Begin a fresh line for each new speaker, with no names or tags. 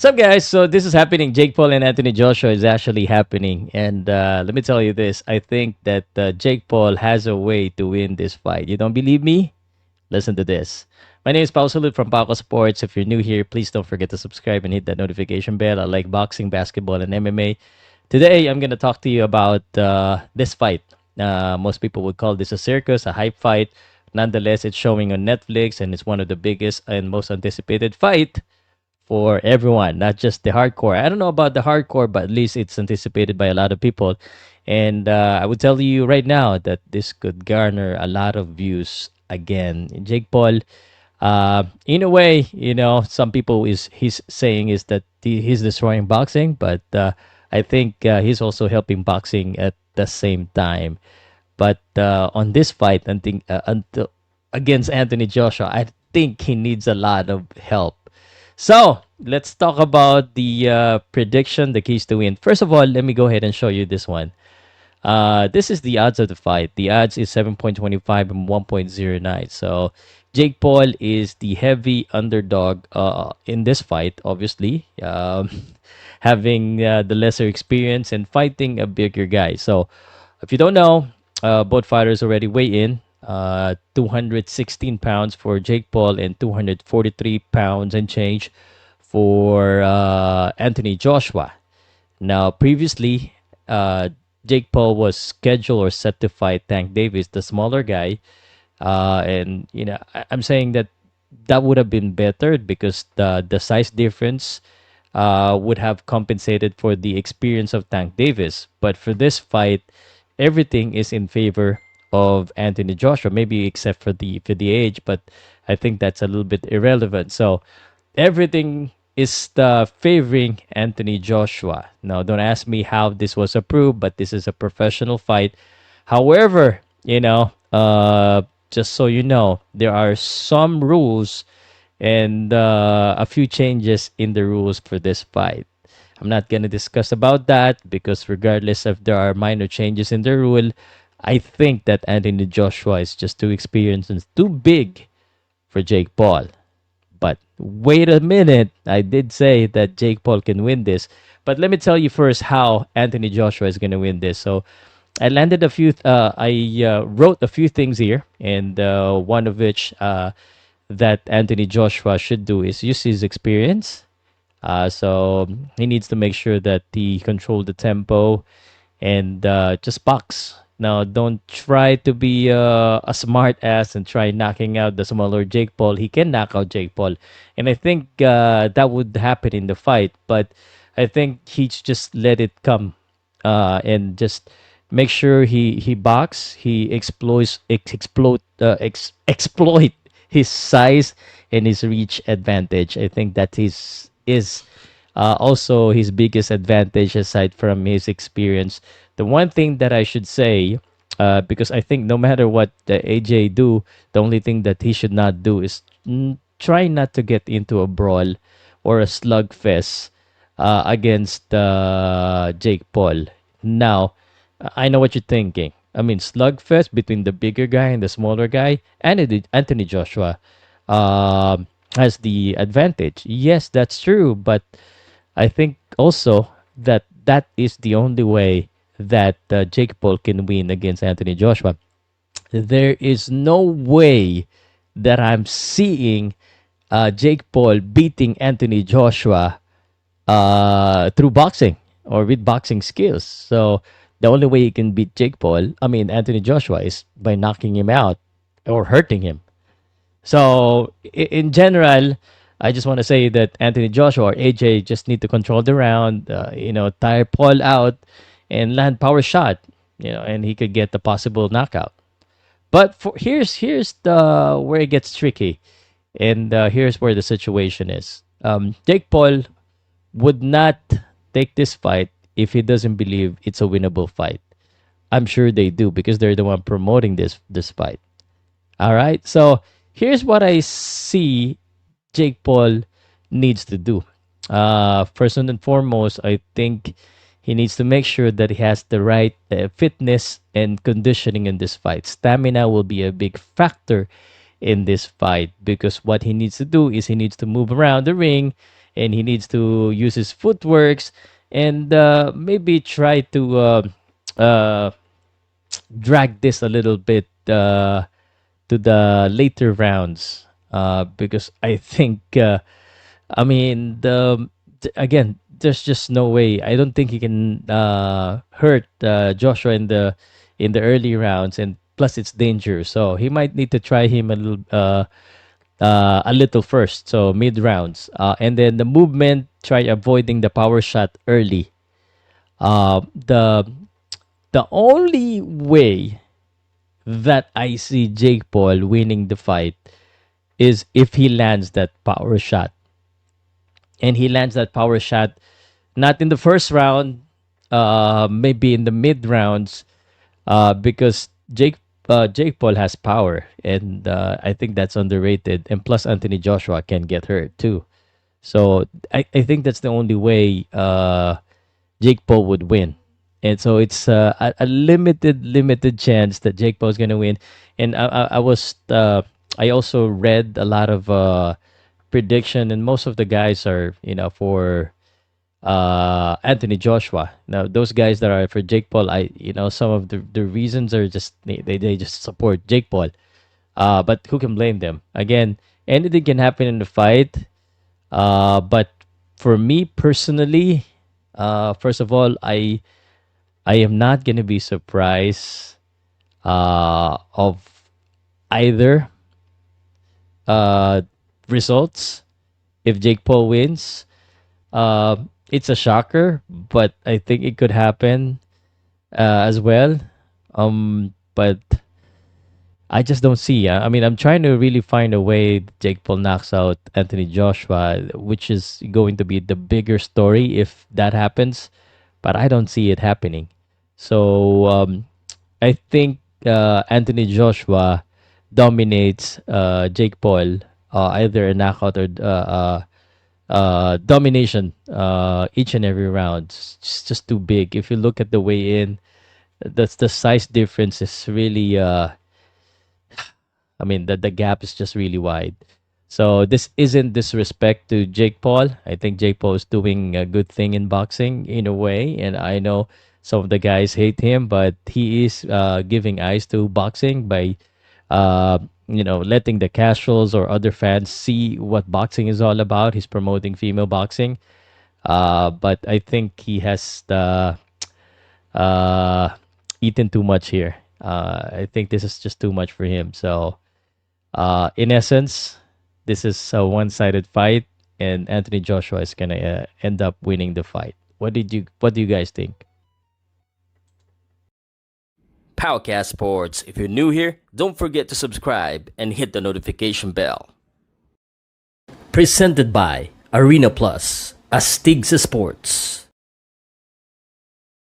So, guys, so this is happening. Jake Paul and Anthony Joshua is actually happening. And let me tell you this, I think that Jake Paul has a way to win this fight. You don't believe me? Listen to this. My name is Pow Salud from Powcast Sports. If you're new here, please don't forget to subscribe and hit that notification bell. I like boxing, basketball, and MMA. Today, I'm going to talk to you about this fight. Most people would call this a circus, a hype fight. Nonetheless, it's showing on Netflix, and it's one of the biggest and most anticipated fight for everyone, not just the hardcore. I don't know about the hardcore, but at least it's anticipated by a lot of people. And I would tell you right now that this could garner a lot of views again. Jake Paul, in a way, some people is he's saying is that he's destroying boxing, but I think he's also helping boxing at the same time. But on this fight, I think until against Anthony Joshua, I think he needs a lot of help. So let's talk about the prediction, the keys to win. First of all, let me go ahead and show you this one. This is the odds of the fight. The odds is 7.25 and 1.09. So Jake Paul is the heavy underdog in this fight, obviously, having the lesser experience and fighting a bigger guy. So if you don't know, both fighters already weigh in. 216 pounds for Jake Paul and 243 pounds and change for Anthony Joshua. Now, previously, Jake Paul was scheduled or set to fight Tank Davis, the smaller guy. And, I'm saying that that would have been better because the size difference would have compensated for the experience of Tank Davis. But for this fight, everything is in favor of Anthony Joshua, maybe except for the age, but I think that's a little bit irrelevant. So everything is favoring Anthony Joshua. Now, don't ask me how this was approved, but this is a professional fight. However, just so you know, there are some rules and a few changes in the rules for this fight. I'm not going to discuss about that because regardless if there are minor changes in the rule, I think that Anthony Joshua is just too experienced and too big for Jake Paul. But wait a minute, I did say that Jake Paul can win this. But let me tell you first how Anthony Joshua is going to win this. So I wrote a few things here, and one of which that Anthony Joshua should do is use his experience. So he needs to make sure that he control the tempo and just box. Now, don't try to be a smart ass and try knocking out the smaller Jake Paul. He can knock out Jake Paul, and I think that would happen in the fight. But I think he just let it come and just make sure he box. He exploit his size and his reach advantage. I think that is also his biggest advantage aside from his experience. The one thing that I should say, because I think no matter what the AJ do, the only thing that he should not do is try not to get into a brawl or a slugfest against Jake Paul. Now, I know what you're thinking. I mean, slugfest between the bigger guy and the smaller guy, and Anthony Joshua has the advantage. Yes, that's true, but I think also that that is the only way that Jake Paul can win against Anthony Joshua. There is no way that I'm seeing Jake Paul beating Anthony Joshua through boxing or with boxing skills. So the only way he can beat Anthony Joshua, is by knocking him out or hurting him. So in general, I just want to say that Anthony Joshua or AJ just need to control the round, tire Paul out and land power shot, and he could get the possible knockout. But here's the where it gets tricky, and here's where the situation is. Jake Paul would not take this fight if he doesn't believe it's a winnable fight. I'm sure they do because they're the one promoting this fight. All right. So here's what I see Jake Paul needs to do. First and foremost, I think he needs to make sure that he has the right fitness and conditioning in this fight. Stamina will be a big factor in this fight because what he needs to do is he needs to move around the ring and he needs to use his footworks and maybe try to uh, drag this a little bit to the later rounds because I think I mean again there's just no way. I don't think he can hurt Joshua in the early rounds, and plus it's dangerous. So he might need to try him a little first, so mid rounds, and then the movement. Try avoiding the power shot early. The only way that I see Jake Paul winning the fight is if he lands that power shot. And he lands that power shot not in the first round, maybe in the mid rounds, because Jake Paul has power, and I think that's underrated. And plus, Anthony Joshua can get hurt too. So I think that's the only way Jake Paul would win. And so it's a limited chance that Jake Paul is going to win. And I also read a lot of prediction, and most of the guys are for Anthony Joshua. Now those guys that are for Jake Paul, some of the reasons are just they just support Jake Paul. But who can blame them? Again, anything can happen in the fight. But for me personally, first of all, I am not gonna be surprised of either uh, results if Jake Paul wins. It's a shocker, but I think it could happen as well. But I just don't see. I mean, I'm trying to really find a way Jake Paul knocks out Anthony Joshua, which is going to be the bigger story if that happens. But I don't see it happening. So I think Anthony Joshua dominates Jake Paul, either a knockout or domination each and every round. It's just too big. If you look at the weigh in, that's the size difference is really I mean, the gap is just really wide. So this isn't disrespect to Jake Paul. I think Jake Paul is doing a good thing in boxing in a way, and I know some of the guys hate him, but he is giving eyes to boxing by, uh, letting the casuals or other fans see what boxing is all about. He's promoting female boxing, but I think he has uh, eaten too much here. I think this is just too much for him. So in essence, this is a one-sided fight, and Anthony Joshua is gonna end up winning the fight. What do you guys think?
Powcast Sports. If you're new here, don't forget to subscribe and hit the notification bell. Presented by Arena Plus, Astig sa Sports.